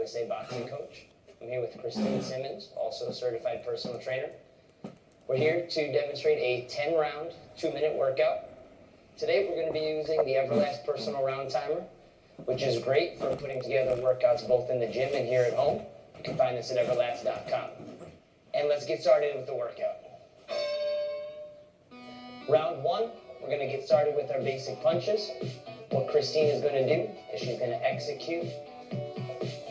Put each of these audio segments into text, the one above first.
USA boxing coach. I'm here with Christine Simmons, also a certified personal trainer. We're here to demonstrate a 10-round, 2-minute workout. Today we're going to be using the Everlast Personal Round Timer, which is great for putting together workouts both in the gym and here at home. You can find this at everlast.com. And let's get started with the workout. Round 1, we're going to get started with our basic punches. What Christine is going to do is she's going to execute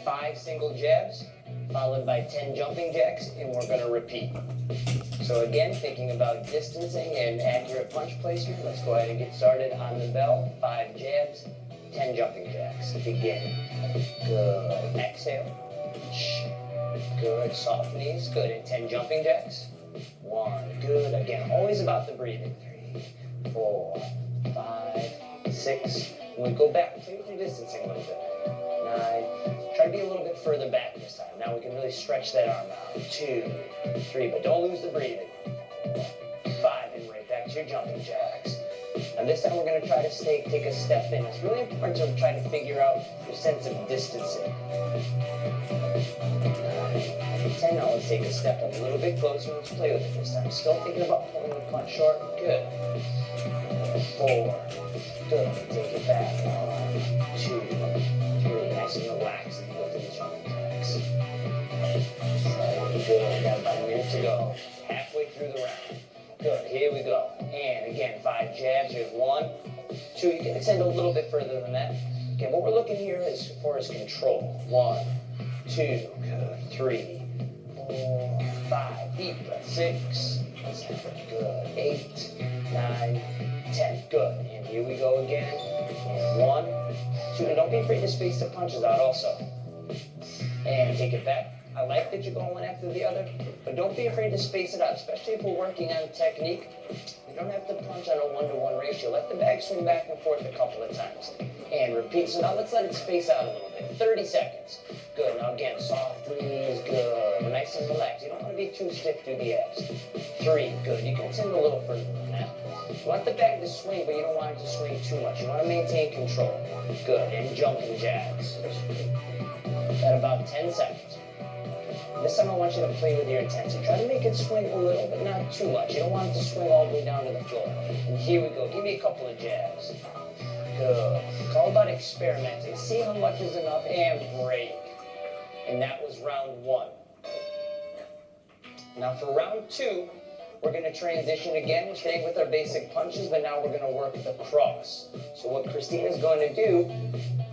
5 single jabs, followed by 10 jumping jacks, and we're going to repeat. So again, thinking about distancing and accurate punch placement, let's go ahead and get started on the bell. 5 jabs, 10 jumping jacks. Begin. Good. Exhale. Good. Soft knees. Good. And 10 jumping jacks. 1. Good. Again, always about the breathing. 3, 4, 5, 6. And we go back. Play with your distancing a little bit. 9. Try to be a little bit further back this time. Now we can really stretch that arm out. 2, 3, but don't lose the breathing. 5, and right back to your jumping jacks. And this time we're going to try to take a step in. It's really important to try to figure out your sense of distancing. 10, now let's take a step a little bit closer. Let's play with it this time. Still thinking about pulling the punch short. Good. 4. Good. Take it back. 1, 2, 3. Nice and relaxed as you go through the jumping jacks. Good. Got about a minute to go. Halfway through the round. Good. Here we go. And again, 5 jabs. Here's 1, 2. You can extend a little bit further than that. Okay, what we're looking here is for is control. 1, 2. Good. 3, 4, 5. Deep breath. 6, 7. Good. 8, 9, 10. Good. And here we go again. And 1, 2. And don't be afraid to space the punches out also. And take it back. I like that you're going one after the other, but don't be afraid to space it out, especially if we're working on technique. You don't have to punch on a 1-to-1 ratio. Let the bag swing back and forth a couple of times. And repeat. So now let's let it space out a little bit. 30 seconds. Good. Now again, soft knees. Good. Nice and relaxed. You don't want to be too stiff through the abs. 3. Good. You can extend a little further than that. You want the bag to swing, but you don't want it to swing too much. You want to maintain control. Good. And jumping jacks. At about 10 seconds. This time I want you to play with your intensity. Try to make it swing a little, but not too much. You don't want it to swing all the way down to the floor. And here we go. Give me a couple of jabs. Good. It's all about experimenting. See how much is enough and break. And that was round 1. Now for round 2, we're going to transition again. We're staying with our basic punches, but now we're going to work the cross. So what Christine is going to do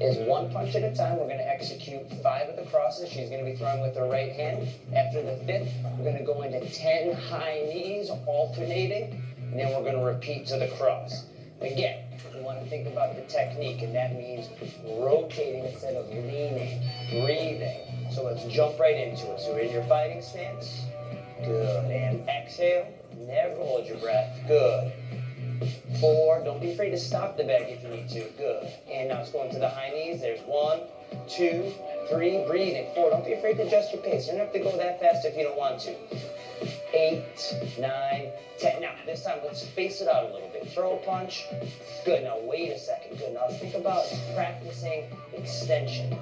is 1 punch at a time. We're going to execute 5 of the crosses. She's going to be throwing with her right hand. After the 5th, we're going to go into 10 high knees, alternating, and then we're going to repeat to the cross. Again, we want to think about the technique, and that means rotating instead of leaning, breathing. So let's jump right into it. So we're in your fighting stance. Good. And exhale. Never hold your breath. Good. 4. Don't be afraid to stop the bag if you need to. Good. And now let's go into the high knees. There's 1, 2, 3. Breathing. 4. Don't be afraid to adjust your pace. You don't have to go that fast if you don't want to. 8, 9, 10. Now, this time, let's space it out a little bit. Throw a punch. Good. Now, wait a second. Good. Now, let's think about practicing extension.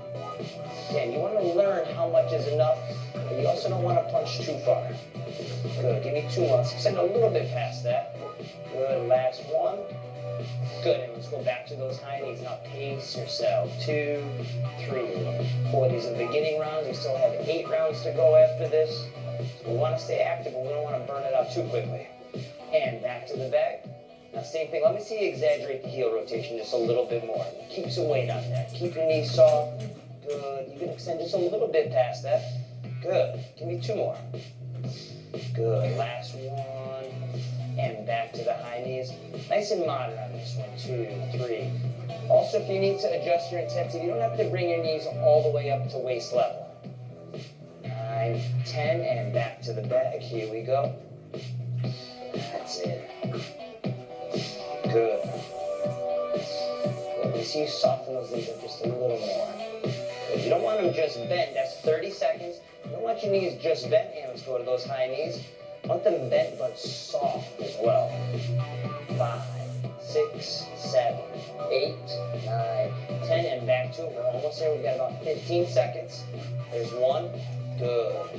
Again, you want to learn how much is enough, but you also don't want to punch too far. Good. Give me 2 more. Let's extend a little bit past that. Good. Last 1. Good. And let's go back to those high knees. Now, pace yourself. 2, 3, 4. These are the beginning rounds. We still have 8 rounds to go after this. So we want to stay active, but we don't want to burn it out too quickly. And back to the bag. Now, same thing. Let me see you exaggerate the heel rotation just a little bit more. Keep some weight on that. Keep your knees soft. Good. You can extend just a little bit past that. Good. Give me 2 more. Good. Last 1. And back to the high knees. Nice and moderate on this one. 2, 3. Also, if you need to adjust your intensity, you don't have to bring your knees all the way up to waist level. 9, 10, and back to the bag. Here we go. That's it. Good. Let me see you soften those knees up just a little more. Good. You don't want them just bent. That's 30 seconds. You don't want your knees just bent. And let's go to those high knees. Want them bent but soft as well. 5, 6, 7, 8, 9, 10, and back to it. We're almost there. We've got about 15 seconds. There's 1, good.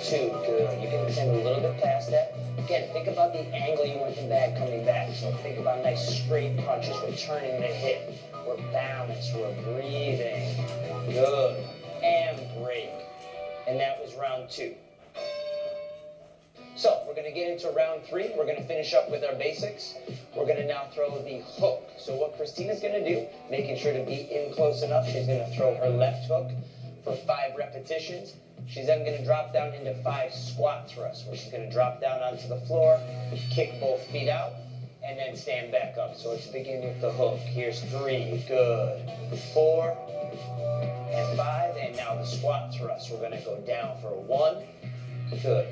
2, good. You can extend a little bit past that. Again, think about the angle you want the bag coming back. So think about nice straight punches. We're turning the hip. We're balanced. We're breathing. Good. And break. And that was round 2. So we're going to get into round 3. We're going to finish up with our basics. We're going to now throw the hook. So what Christina's going to do, making sure to be in close enough, she's going to throw her left hook for 5 repetitions. She's then going to drop down into 5 squat thrusts, where she's going to drop down onto the floor, kick both feet out, and then stand back up. So let's begin with the hook. Here's 3, good. 4, and 5, and now the squat thrust. We're going to go down for 1, good.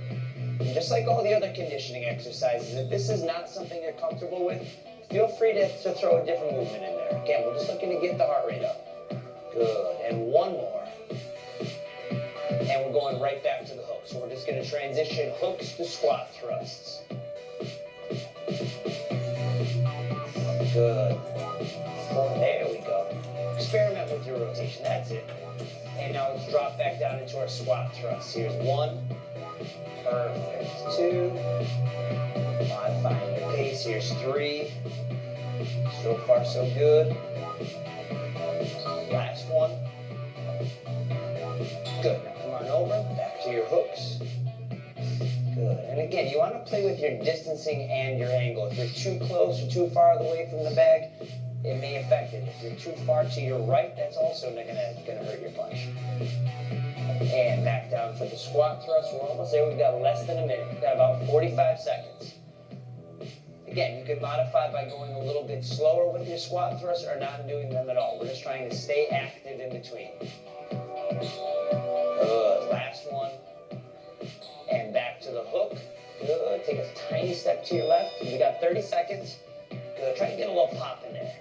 And just like all the other conditioning exercises, if this is not something you're comfortable with, feel free to throw a different movement in there. Again, we're just looking to get the heart rate up. Good. And 1 more. And we're going right back to the hook. So we're just going to transition hooks to squat thrusts. Good. There we go. Experiment with your rotation. That's it. And now let's drop back down into our squat thrusts. Here's 1. Perfect. 2. Modifying your pace. Here's 3. So far, so good. Last one. Good. Now come on over. Back to your hooks. Good. And again, you want to play with your distancing and your angle. If you're too close or too far away from the bag, it may affect it. If you're too far to your right, that's also going to hurt your punch. And back down for the squat thrust. We're almost there. We've got less than a minute. We've got about 45 seconds. Again, you can modify by going a little bit slower with your squat thrusts or not doing them at all. We're just trying to stay active in between. Good. Last one. And back to the hook. Good. Take a tiny step to your left. We got 30 seconds. Good. Try to get a little pop in there.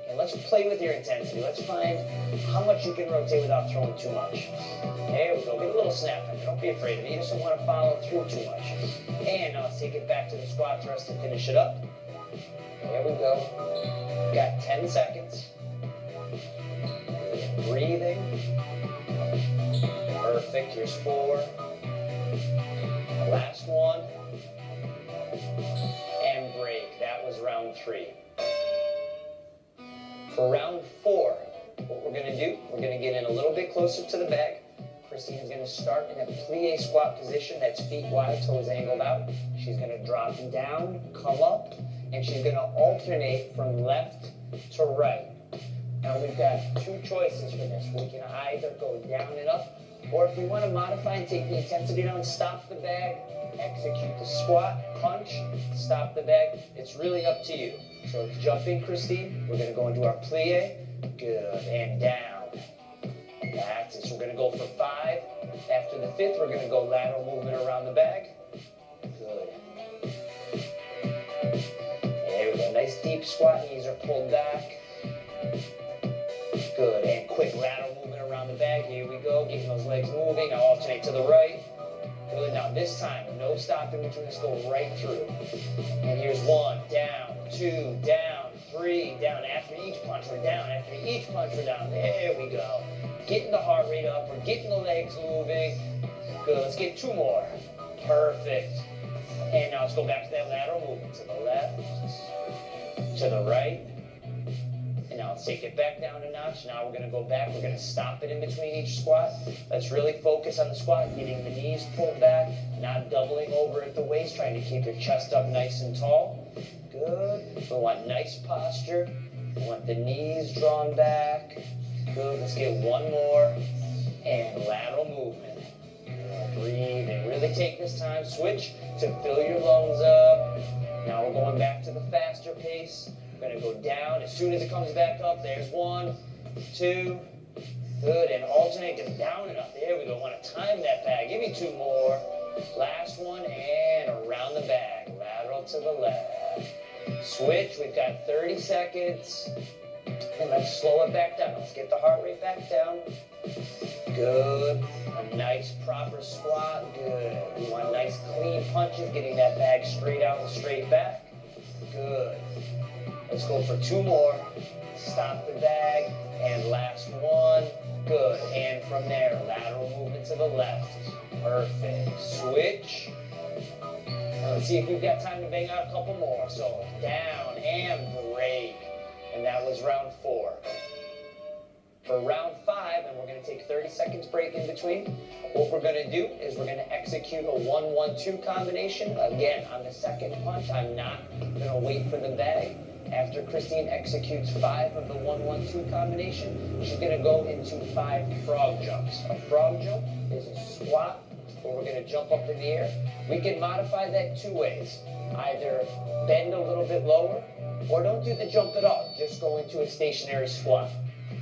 And let's play with your intensity. Let's find how much you can rotate without throwing too much. There we go. Get a little snap in there. Don't be afraid of it. You just don't want to follow through too much. And now let's take it back to the squat thrust and finish it up. There we go. Got 10 seconds. Good. Breathing. Perfect. Here's 4. Last one. And break. That was round 3. For round 4, what we're going to do, we're going to get in a little bit closer to the bag. Christina's going to start in a plie squat position. That's feet wide, toes angled out. She's going to drop down, come up, and she's going to alternate from left to right. Now we've got 2 choices for this. We can either go down and up, or if we want to modify and take the intensity down, stop the bag, execute the squat, punch, stop the bag. It's really up to you. So let's jump in, Christine. We're going to go into our plie. Good. And down. That's it. So we're going to go for 5. After the 5th, we're going to go lateral movement around the bag. Good. There we go. Nice deep squat. Knees are pulled back. Good. And quick lateral movement around the bag. Here we go. Getting those legs moving. Now alternate to the right. Good. Now this time, no stopping between. Let's go right through. And here's 1. Down. 2. Down. 3. Down. After each punch, we're down. After each punch, we're down. There we go. Getting the heart rate up. We're getting the legs moving. Good. Let's get 2 more. Perfect. And now let's go back to that lateral movement. To the left. To the right. And now let's take it back down a notch. Now we're going to go back. We're going to stop it in between each squat. Let's really focus on the squat. Getting the knees pulled back. Not doubling over at the waist. Trying to keep your chest up nice and tall. Good. We want nice posture. We want the knees drawn back. Good. Let's get 1 more. And lateral movement. Good. Breathe and really take this time. Switch to fill your lungs up. Now we're going back to the faster pace. We're going to go down. As soon as it comes back up, there's 1, 2. Good. And alternate just down and up. There we go. Want to time that bag. Give me 2 more. Last one. And around the bag. Lateral to the left. Switch. We've got 30 seconds. And let's slow it back down. Let's get the heart rate back down. Good. A nice proper squat. Good. We want nice clean punches, getting that bag straight out and straight back. Good. Let's go for 2 more. Stop the bag, and last one. Good, and from there, lateral movement to the left. Perfect. Switch. Now let's see if we've got time to bang out a couple more. So down and break. And that was round 4. For round 5, and we're going to take 30 seconds break in between, what we're going to do is we're going to execute a 1-1-2 combination. Again, on the second punch, I'm not going to wait for the bag. After Christine executes 5 of the 1-1-2 combination, she's going to go into 5 frog jumps. A frog jump is a squat where we're going to jump up in the air. We can modify that 2 ways. Either bend a little bit lower, or don't do the jump at all. Just go into a stationary squat.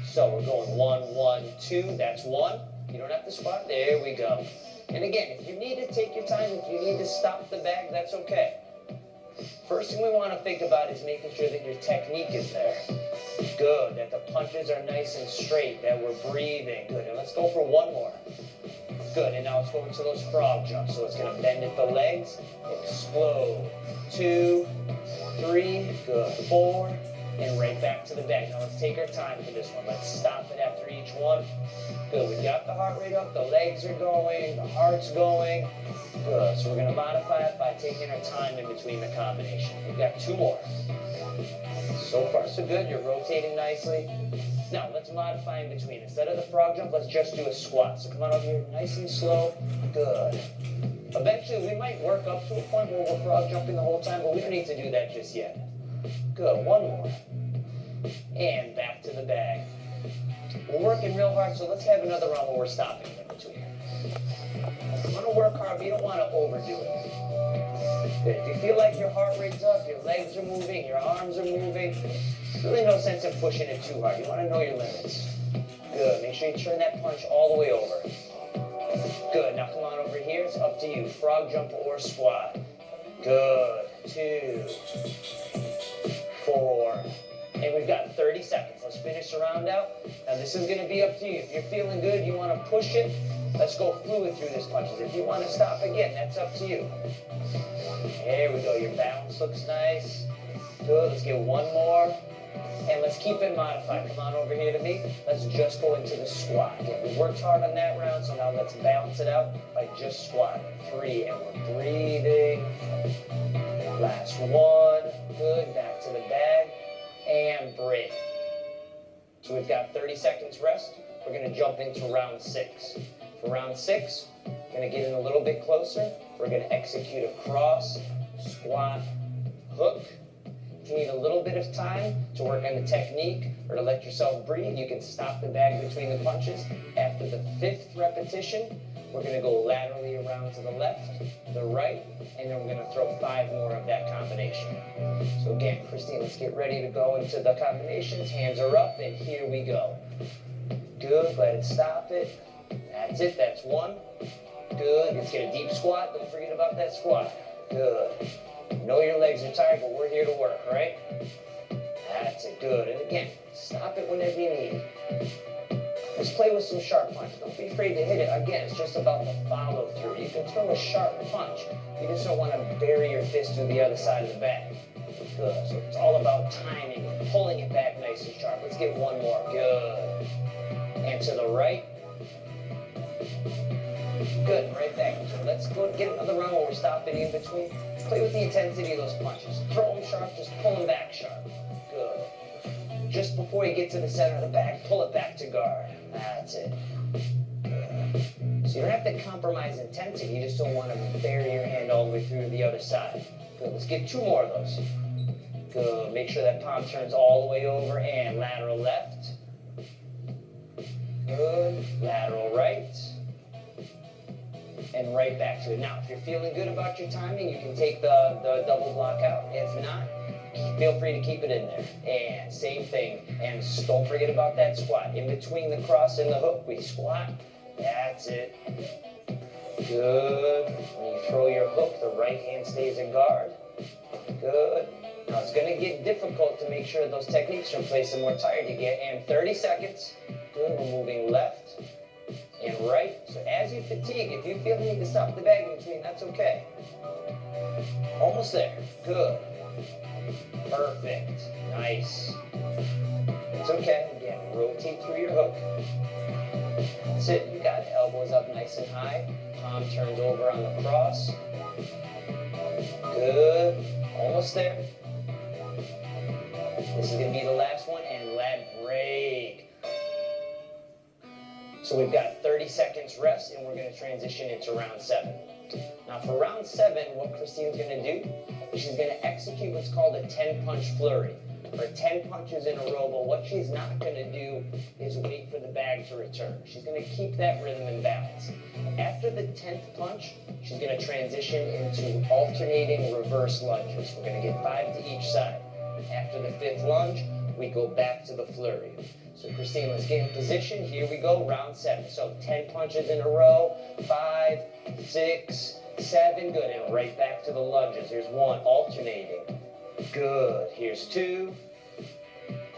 So we're going 1-1-2, that's 1. You don't have to squat, there we go. And again, if you need to take your time, if you need to stop the bag, that's okay. First thing we want to think about is making sure that your technique is there. Good, that the punches are nice and straight, that we're breathing. Good, and let's go for 1 more. Good, and now let's go into those frog jumps. So it's going to bend at the legs, explode. 2, 3, good, 4, and right back to the bag. Now let's take our time for this one. Let's stop it after each one. Good, we got the heart rate up, the legs are going, the heart's going. Good, so we're going to modify it by taking our time in between the combination. We've got 2 more. So far so good, you're rotating nicely. Now let's modify in between. Instead of the frog jump, let's just do a squat. So come on over here, nice and slow. Good. Eventually we might work up to a point where we're frog jumping the whole time, but we don't need to do that just yet. Good, 1 more. And back to the bag. We're working real hard, so let's have another round where we're stopping in between. You want to work hard, but you don't want to overdo it. Good. If you feel like your heart rate's up, your legs are moving, your arms are moving, there's really no sense in pushing it too hard. You want to know your limits. Good. Make sure you turn that punch all the way over. Good. Now come on over here. It's up to you. Frog jump or squat. Good. 2, 4, and we've got 30 seconds. Let's finish the round out. Now this is going to be up to you. If you're feeling good, you want to push it, let's go fluid through these punches. If you want to stop again, that's up to you. There we go. Your balance looks nice. Good. Let's get 1 more. And let's keep it modified. Come on over here to me. Let's just go into the squat. Again, we worked hard on that round, so now let's balance it out by just squatting. 3, and we're breathing. Last 1. Good. Back to the bag. And break. So we've got 30 seconds rest. We're going to jump into round 6. For round 6, we're going to get in a little bit closer. We're going to execute a cross, squat, hook. If you need a little bit of time to work on the technique or to let yourself breathe, you can stop the bag between the punches. After the 5th repetition, we're going to go laterally around to the left, the right, and then we're going to throw 5 more of that combination. So again, Christine, let's get ready to go into the combinations. Hands are up, and here we go. Good, let it stop it. That's it, that's 1. Good, let's get a deep squat. Don't forget about that squat. Good. Know your legs are tired, but we're here to work, right? That's it, good. And again, stop it whenever you need. Let's play with some sharp punches. Don't be afraid to hit it. Again, it's just about the follow through. You can throw a sharp punch. You just don't want to bury your fist through the other side of the bag. Good. So it's all about timing, pulling it back nice and sharp. Let's get 1 more. Good. And to the right. Good. Right back. So let's go get another round where we're stopping in between. Play with the intensity of those punches. Throw them sharp, just pull them back sharp. Good. Just before you get to the center of the bag, pull it back to guard. That's it. Good. So you don't have to compromise intensity. You just don't want to bury your hand all the way through to the other side. Good. Let's get 2 more of those. Good. Make sure that palm turns all the way over and lateral left. Good. Lateral right. And right back to it. Now, if you're feeling good about your timing, you can take the double block out. If not, feel free to keep it in there. And same thing. And don't forget about that squat. In between the cross and the hook, we squat. That's it. Good. When you throw your hook, the right hand stays in guard. Good. Now, it's going to get difficult to make sure those techniques are in place the more tired you get. And 30 seconds. Good. We're moving left and right. So as you fatigue, if you feel the need to stop the bag in between, that's okay. Almost there. Good. Perfect. Nice. It's okay. Again, rotate through your hook. That's it. You got it. Elbows up nice and high. Palm turns over on the cross. Good. Almost there. This is going to be the last one, and lat break. So we've got 30 seconds rest, and we're going to transition into round 7. Now for round 7, what Christine's going to do is she's going to execute what's called a 10-punch flurry, or 10 punches in a row, but what she's not going to do is wait for the bag to return. She's going to keep that rhythm and balance. After the 10th punch, she's going to transition into alternating reverse lunges. We're going to get 5 to each side. After the 5th lunge, we go back to the flurry. So Christine, let's get in position. Here we go, round 7. So 10 punches in a row, 5, 6, 7, good. And right back to the lunges. Here's 1, alternating. Good. Here's 2,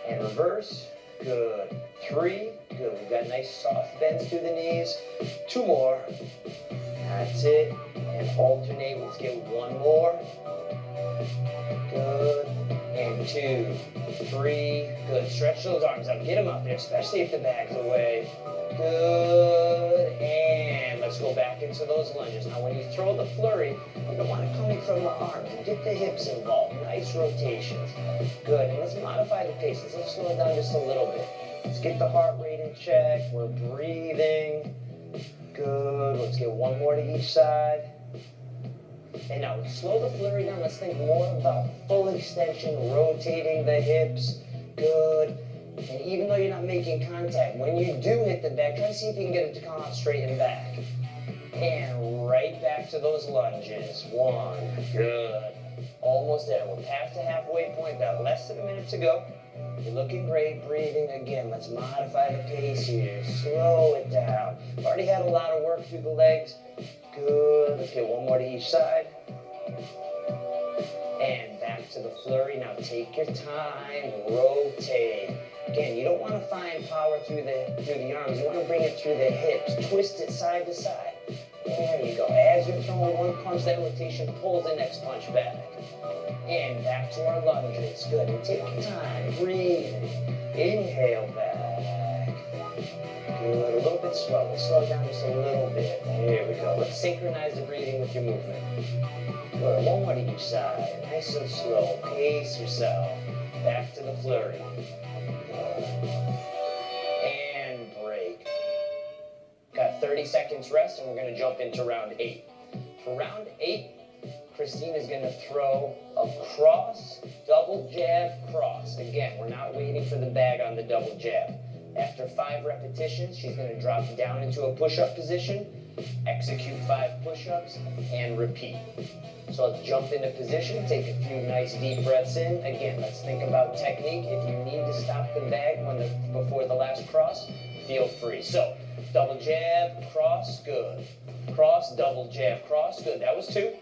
and reverse. Good. 3, good. We've got nice soft bends through the knees. 2 more. That's it. And alternate. Let's get 1 more. Good. And 2, 3, good. Stretch those arms out. Get them up there, especially if the bag's away. Good. And let's go back into those lunges. Now, when you throw the flurry, you don't want it coming from the arms. Get the hips involved. Nice rotations. Good. And let's modify the pace. Let's slow it down just a little bit. Let's get the heart rate in check. We're breathing. Good. Let's get 1 more to each side. And now, slow the flurry down. Let's think more about full extension, rotating the hips. Good. And even though you're not making contact, when you do hit the bag, try to see if you can get it to come out straight and back. And right back to those lunges. 1. Good. Almost there. We're past the halfway point. Got less than a minute to go. You're looking great. Breathing. Again, let's modify the pace here. Slow it down. We've already had a lot of work through the legs. Good. Let's get 1 more to each side. And back to the flurry. Now take your time. Rotate. Again, you don't want to find power through the arms. You want to bring it through the hips. Twist it side to side. There you go. As you're throwing 1 punch, that rotation pulls the next punch back. And back to our lunges. Good. And take your time. Breathing. Inhale back. Good. A little bit slow. Slow down just a little bit. There we go. Let's synchronize the breathing with your movement. Good. 1 more to each side. Nice and slow. Pace yourself. Back to the flurry. And break. Got 30 seconds rest, and we're going to jump into round 8. For round 8, Christine is going to throw a cross, double jab, cross. Again, we're not waiting for the bag on the double jab. After 5 repetitions, she's going to drop down into a push-up position, execute 5 push-ups, and repeat. So let's jump into position, take a few nice deep breaths in. Again, let's think about technique. If you need to stop the bag before the last cross, feel free. So, double jab, cross, good. Cross, double jab, cross, good. That was 2.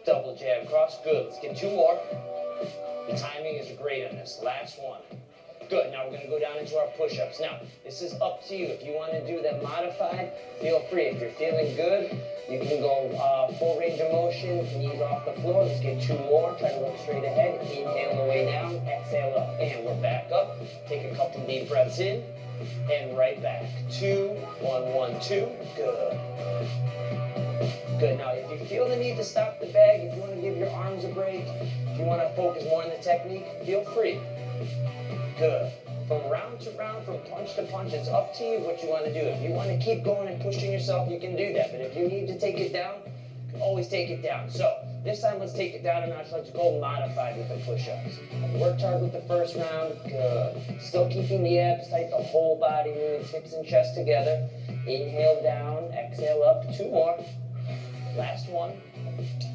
Double jab, cross, good. Let's get 2 more. The timing is great on this. Last one. Good. Now we're going to go down into our push-ups. Now, this is up to you. If you want to do them modified, feel free. If you're feeling good, you can go full range of motion, knees off the floor. Let's get 2 more. Try to look straight ahead. Inhale the way down. Exhale up. And we're back up. Take a couple deep breaths in. And right back. 2, 1, 1, 2. Good. Good. Now, if you feel the need to stop the bag, if you want to give your arms a break, if you want to focus more on the technique, feel free. Good. From round to round, from punch to punch, it's up to you what you want to do. If you want to keep going and pushing yourself, you can do that. But if you need to take it down, you can always take it down. So this time, let's take it down a notch. Let's go modified with the push-ups. Worked hard with the first round. Good. Still keeping the abs tight, the whole body moves, hips and chest together. Inhale down, exhale up. 2 more. Last one.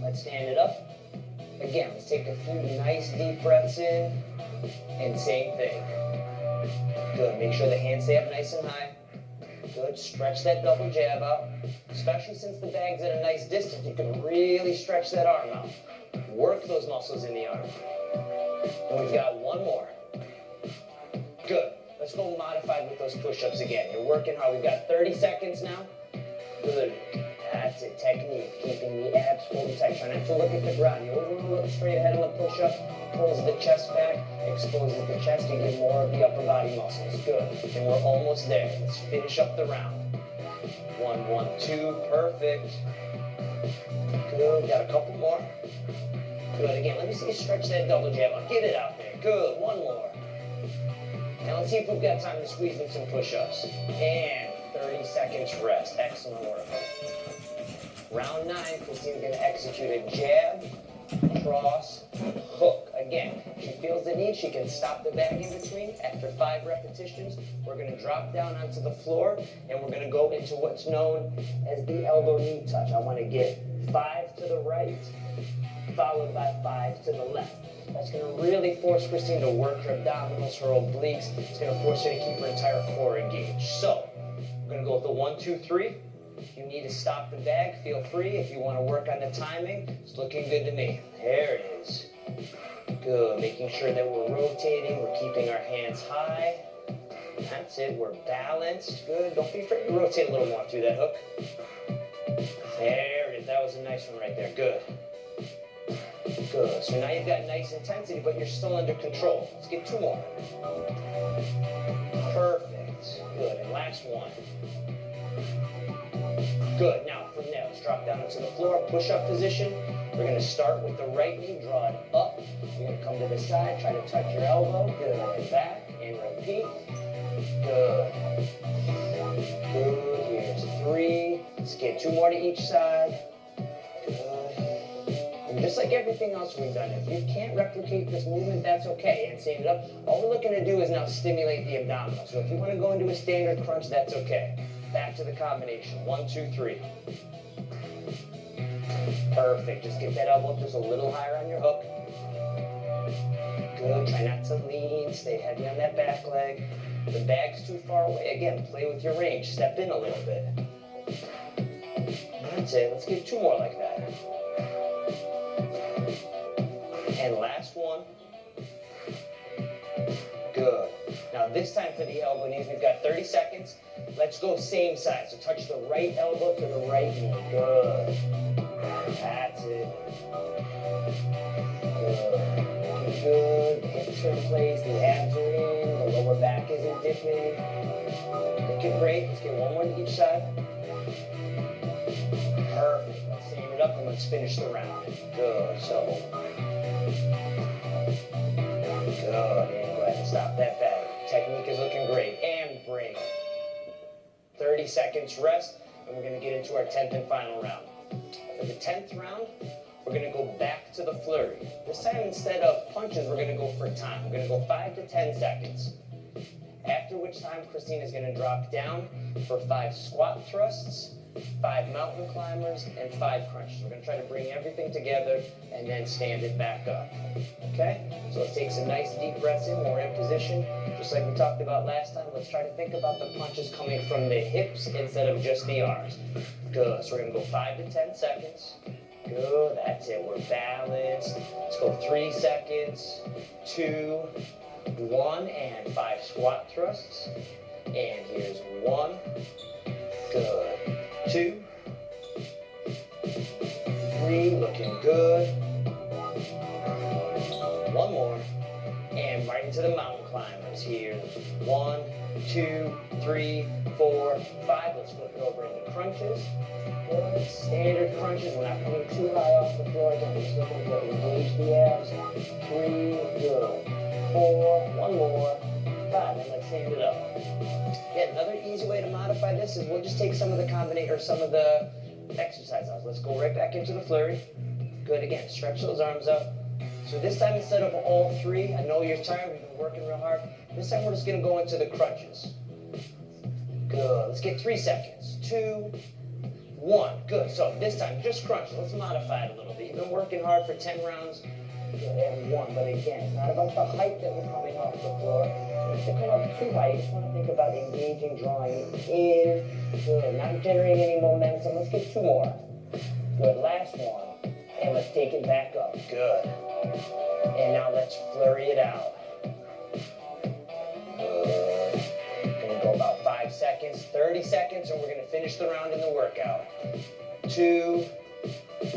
Let's stand it up. Again, let's take a few nice deep breaths in. And same thing. Good. Make sure the hands stay up nice and high. Good. Stretch that double jab out. Especially since the bag's at a nice distance, you can really stretch that arm out. Work those muscles in the arm. And we've got 1 more. Good. Let's go modified with those push-ups again. You're working hard. We've got 30 seconds now. Good. That's That's it. Technique. Keeping the abs fully tight. Try not to look at the ground. You always want to look straight ahead on the push-up. Pulls the chest back. Exposes the chest. You get more of the upper body muscles. Good. And we're almost there. Let's finish up the round. 1, 1, 2. Perfect. Good. Got a couple more. Good. Again, let me see you stretch that double jab up. Get it out there. Good. One more. Now let's see if we've got time to squeeze in some push-ups. And 30 seconds rest. Excellent work. Round 9, Christine's going to execute a jab, cross, hook. Again, she feels the need, she can stop the bag in between. After 5 repetitions, we're going to drop down onto the floor, and we're going to go into what's known as the elbow knee touch. I want to get 5 to the right, followed by 5 to the left. That's going to really force Christine to work her abdominals, her obliques. It's going to force her to keep her entire core engaged. So, we're going to go with the 1, 2, 3. If you need to stop the bag, feel free. If you want to work on the timing, it's looking good to me. There it is. Good. Making sure that we're rotating. We're keeping our hands high. That's it. We're balanced. Good. Don't be afraid to rotate a little more through that hook. There it is. That was a nice one right there. Good. Good. So now you've got nice intensity, but you're still under control. Let's get 2 more. Perfect. Good. And last one. Good. Now from there, let's drop down into the floor, push-up position. We're going to start with the right knee, draw it up. You're going to come to the side, try to touch your elbow. Good. And back, and repeat. Good. Good. Here's 3. Let's get 2 more to each side. Good. And just like everything else we've done, if you can't replicate this movement, that's okay. And stand it up. All we're looking to do is now stimulate the abdominals. So if you want to go into a standard crunch, that's okay. Back to the combination. 1, 2, 3. Perfect. Just get that elbow just a little higher on your hook. Good. Try not to lean. Stay heavy on that back leg. The bag's too far away. Again, play with your range. Step in a little bit. That's it. Let's get 2 more like that. And last one. Good. Now this time for the elbow knees, we've got 30 seconds. Let's go same side. So touch the right elbow to the right knee. Good. That's it. Good. Good. The hips are in place. The abs are in. The lower back isn't dipping. Looking great. Let's get 1 more to each side. Perfect. Let's stand it up and let's finish the round. Good. So. Good. And go ahead and stop that bag. Technique is looking great. And break. 30 seconds rest, and we're going to get into our 10th and final round. For the 10th round, we're going to go back to the flurry. This time, instead of punches, we're going to go for time. We're going to go 5 to 10 seconds. After which time, Christine is going to drop down for 5 squat thrusts, 5 mountain climbers, and 5 crunches. We're going to try to bring everything together and then stand it back up. Okay? So let's take some nice deep breaths in. We're in position. Just like we talked about last time, let's try to think about the punches coming from the hips instead of just the arms. Good. So we're going to go 5 to 10 seconds. Good. That's it. We're balanced. Let's go 3 seconds. 2, 1, and 5 squat thrusts. And here's 1. Good. 2, 3, looking good. 1 more. And right into the mountain climbers here. 1, 2, 3, 4, 5. Let's flip it over into crunches. Good. Standard crunches. We're not coming too high off the floor. Again, we're just looking to engage the abs. 3, good. 4, 1 more. 5, and let's stand it up. Yeah, another easy way to modify this is we'll just take some of the some of the exercise off. Let's go right back into the flurry. Good. Again, stretch those arms out. So this time, instead of all 3, I know you're tired, we've been working real hard. This time we're just gonna go into the crunches. Good. Let's get 3 seconds. 2, 1. Good. So this time, just crunch. Let's modify it a little bit. You've been working hard for 10 rounds. Good. And 1. But again, it's not about the height that we're coming off the floor. If you come up too high, you just want to think about engaging, drawing in. Good. Not generating any momentum. Let's get 2 more. Good. Last one. And let's take it back up. Good. And now let's flurry it out. Good. Gonna go about 5 seconds, 30 seconds, and we're gonna finish the round in the workout. 2,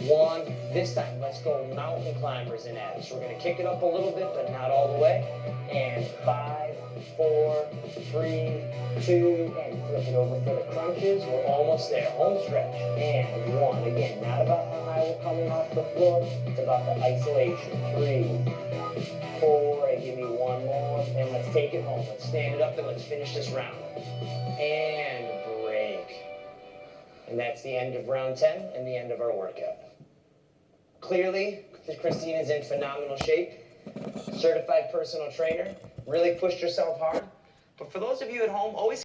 1. This time, let's go mountain climbers and abs. We're gonna kick it up a little bit, but not all the way. And 5, 4, 3, 2, and flip it over for the crunches. We're almost there. Home stretch. And 1. Again, not about how high we're coming off the floor. It's about the isolation. 3, 4, and give me 1 more. And let's take it home. Let's stand it up and let's finish this round. And break. And that's the end of round 10 and the end of our workout. Clearly, Christina's in phenomenal shape. Certified personal trainer. Really pushed herself hard. But for those of you at home, always